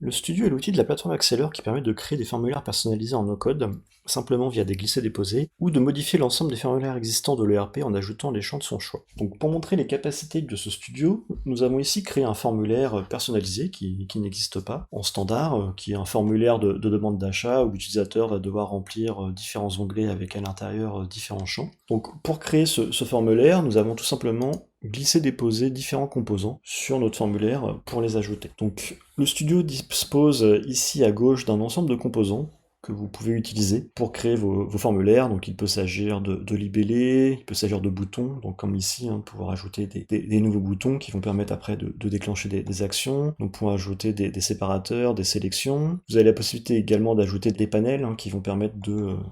Le Studio est l'outil de la plateforme Accelor qui permet de créer des formulaires personnalisés en no-code, simplement via des glissés-déposés, ou de modifier l'ensemble des formulaires existants de l'ERP en ajoutant les champs de son choix. Donc pour montrer les capacités de ce studio, nous avons ici créé un formulaire personnalisé qui n'existe pas, en standard, qui est un formulaire de demande d'achat où l'utilisateur va devoir remplir différents onglets avec à l'intérieur différents champs. Donc pour créer ce formulaire, nous avons tout simplement glisser-déposer différents composants sur notre formulaire pour les ajouter. Donc le studio dispose ici à gauche d'un ensemble de composants que vous pouvez utiliser pour créer vos formulaires. Donc il peut s'agir de libellés, il peut s'agir de boutons, donc comme ici, pour rajouter des nouveaux boutons qui vont permettre après de déclencher des actions, donc pour ajouter des séparateurs, des sélections. Vous avez la possibilité également d'ajouter des panels qui vont permettre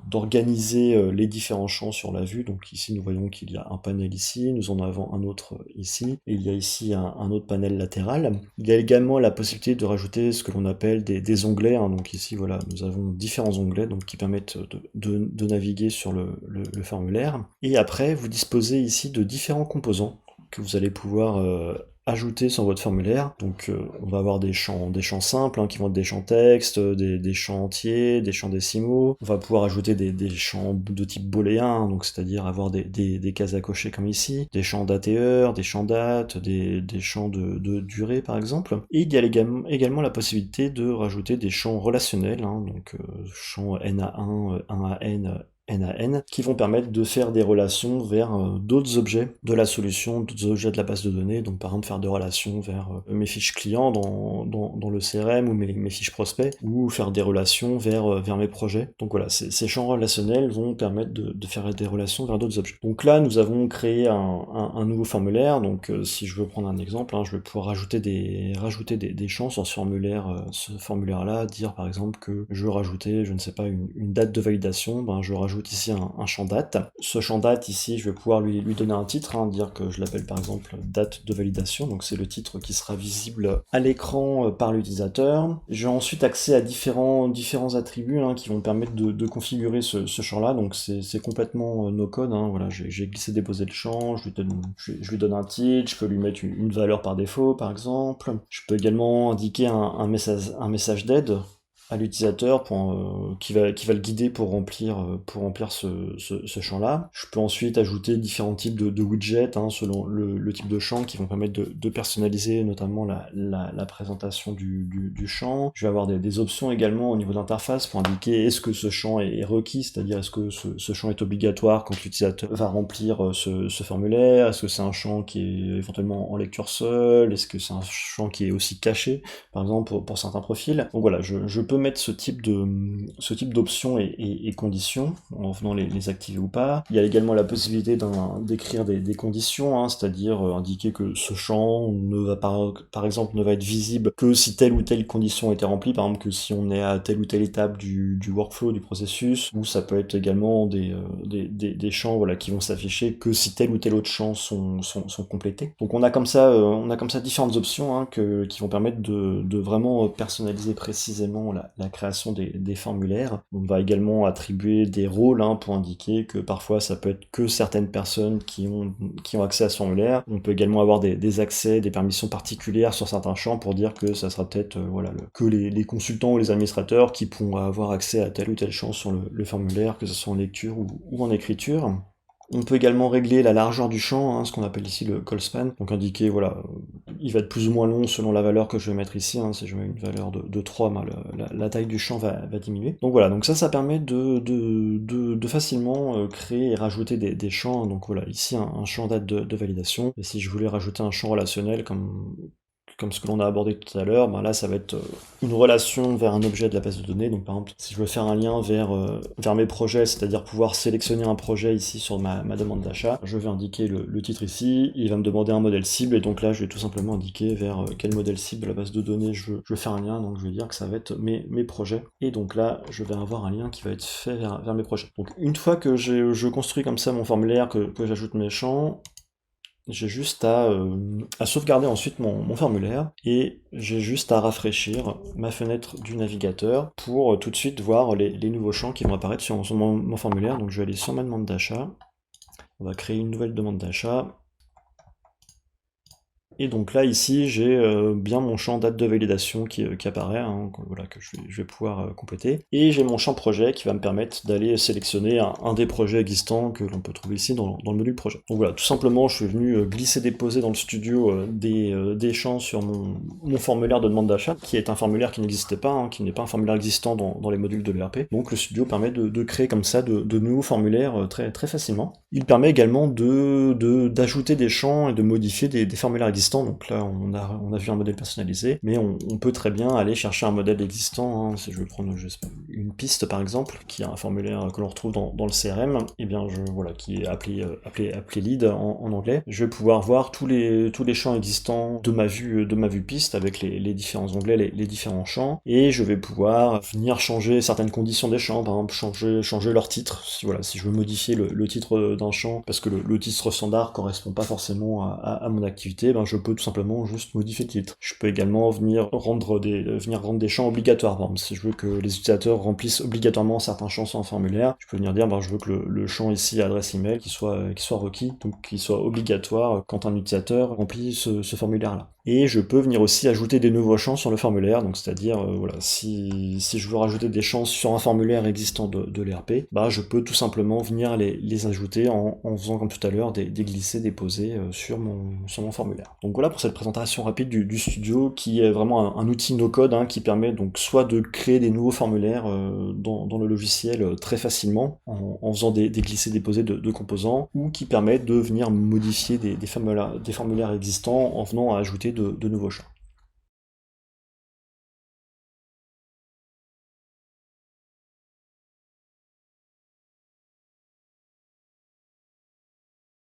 d'organiser les différents champs sur la vue. Donc ici nous voyons qu'il y a un panel ici, nous en avons un autre ici, et il y a ici un autre panel latéral. Il y a également la possibilité de rajouter ce que l'on appelle des onglets, donc ici voilà, nous avons différents onglets donc, qui permettent de naviguer sur le formulaire. Et après, vous disposez ici de différents composants que vous allez pouvoir ajouter sur votre formulaire. Donc on va avoir des champs simples qui vont être des champs texte, des champs entiers, des champs décimaux. On va pouvoir ajouter des champs de type booléen, donc c'est-à-dire avoir des cases à cocher comme ici, des champs d'ATE, des champs date, des champs de durée par exemple. Et il y a également la possibilité de rajouter des champs relationnels, donc champs NA1, 1AN, NaN, qui vont permettre de faire des relations vers d'autres objets de la solution, d'autres objets de la base de données, donc par exemple faire des relations vers mes fiches clients dans le CRM ou mes fiches prospects, ou faire des relations vers mes projets. Donc voilà, ces champs relationnels vont permettre de faire des relations vers d'autres objets. Donc là, nous avons créé un nouveau formulaire, donc si je veux prendre un exemple, je vais pouvoir rajouter des champs sur ce formulaire-là, dire par exemple que je veux rajouter, je ne sais pas, une date de validation, je rajoute ici un champ date. Ce champ date ici, je vais pouvoir lui donner un titre, dire que je l'appelle par exemple date de validation, donc c'est le titre qui sera visible à l'écran par l'utilisateur. J'ai ensuite accès à différents attributs qui vont permettre de configurer ce champ-là, donc c'est complètement no code, voilà, j'ai glissé déposé le champ, je lui donne un titre, je peux lui mettre une valeur par défaut par exemple. Je peux également indiquer un message d'aide à l'utilisateur qui va le guider pour remplir ce champ-là. Je peux ensuite ajouter différents types de widgets selon le type de champ qui vont permettre de personnaliser notamment la présentation du champ. Je vais avoir des options également au niveau de l'interface pour indiquer est-ce que ce champ est requis, c'est-à-dire est-ce que ce champ est obligatoire quand l'utilisateur va remplir ce formulaire, est-ce que c'est un champ qui est éventuellement en lecture seule, est-ce que c'est un champ qui est aussi caché, par exemple pour certains profils. Donc voilà, je peux mettre ce type d'options et conditions en venant les activer ou pas. Il y a également la possibilité d'écrire des conditions, c'est-à-dire indiquer que ce champ ne va par exemple ne va être visible que si telle ou telle condition a été remplie, par exemple que si on est à telle ou telle étape du workflow, du processus, ou ça peut être également des champs qui vont s'afficher que si tel ou tel autre champ sont complétés. Donc on a comme ça différentes options qui vont permettre de vraiment personnaliser précisément la création des formulaires. On va également attribuer des rôles pour indiquer que parfois ça peut être que certaines personnes qui ont accès à ce formulaire. On peut également avoir des accès, des permissions particulières sur certains champs pour dire que ça sera peut-être que les consultants ou les administrateurs qui pourront avoir accès à tel ou tel champ sur le formulaire, que ce soit en lecture ou en écriture. On peut également régler la largeur du champ, ce qu'on appelle ici le call span, donc indiquer, il va être plus ou moins long selon la valeur que je vais mettre ici, si je mets une valeur de 3, la taille du champ va diminuer. Donc voilà, donc ça permet de facilement créer et rajouter des champs, donc voilà, ici un champ date de validation, et si je voulais rajouter un champ relationnel comme ce que l'on a abordé tout à l'heure, là ça va être une relation vers un objet de la base de données. Donc par exemple, si je veux faire un lien vers mes projets, c'est-à-dire pouvoir sélectionner un projet ici sur ma demande d'achat, je vais indiquer le titre ici, il va me demander un modèle cible, et donc là je vais tout simplement indiquer vers quel modèle cible de la base de données je veux faire un lien, donc je vais dire que ça va être mes projets, et donc là je vais avoir un lien qui va être fait vers mes projets. Donc une fois que je construis comme ça mon formulaire, que j'ajoute mes champs, j'ai juste à sauvegarder ensuite mon formulaire, et j'ai juste à rafraîchir ma fenêtre du navigateur pour tout de suite voir les nouveaux champs qui vont apparaître sur mon formulaire. Donc je vais aller sur ma demande d'achat, on va créer une nouvelle demande d'achat, Et donc là, ici, j'ai bien mon champ date de validation qui apparaît, hein, voilà, que je vais pouvoir compléter. Et j'ai mon champ projet qui va me permettre d'aller sélectionner un des projets existants que l'on peut trouver ici dans le module projet. Donc voilà, tout simplement, je suis venu glisser-déposer dans le studio des champs sur mon formulaire de demande d'achat, qui est un formulaire qui n'existait pas, hein, qui n'est pas un formulaire existant dans les modules de l'ERP. Donc le studio permet de créer comme ça de nouveaux formulaires très, très facilement. Il permet également d'ajouter des champs et de modifier des formulaires existants. Donc là, on a vu un modèle personnalisé, mais on peut très bien aller chercher un modèle existant, hein. Si je veux prendre une piste par exemple, qui a un formulaire que l'on retrouve dans le CRM, et bien voilà, qui est appelé lead en anglais. Je vais pouvoir voir tous les champs existants de ma vue piste avec les différents onglets, les différents champs, et je vais pouvoir venir changer certaines conditions des champs, par exemple changer leur titre. Si je veux modifier le titre d'un champ parce que le titre standard correspond pas forcément à mon activité, ben je peux tout simplement juste modifier le titre. Je peux également venir rendre des champs obligatoires. Par exemple, si je veux que les utilisateurs remplissent obligatoirement certains champs sur un formulaire, je peux venir dire je veux que le champ ici adresse email qui soit requis, donc qui soit obligatoire quand un utilisateur remplit ce formulaire-là. Et je peux venir aussi ajouter des nouveaux champs sur le formulaire, donc c'est-à-dire si je veux rajouter des champs sur un formulaire existant de l'ERP, je peux tout simplement venir les ajouter en faisant comme tout à l'heure des glisser, déposer sur mon formulaire. Donc voilà pour cette présentation rapide du studio qui est vraiment un outil no-code, hein, qui permet donc soit de créer des nouveaux formulaires dans le logiciel très facilement en faisant des glisser, déposer de composants, ou qui permet de venir modifier des formulaires existants en venant à ajouter de nouveaux champs.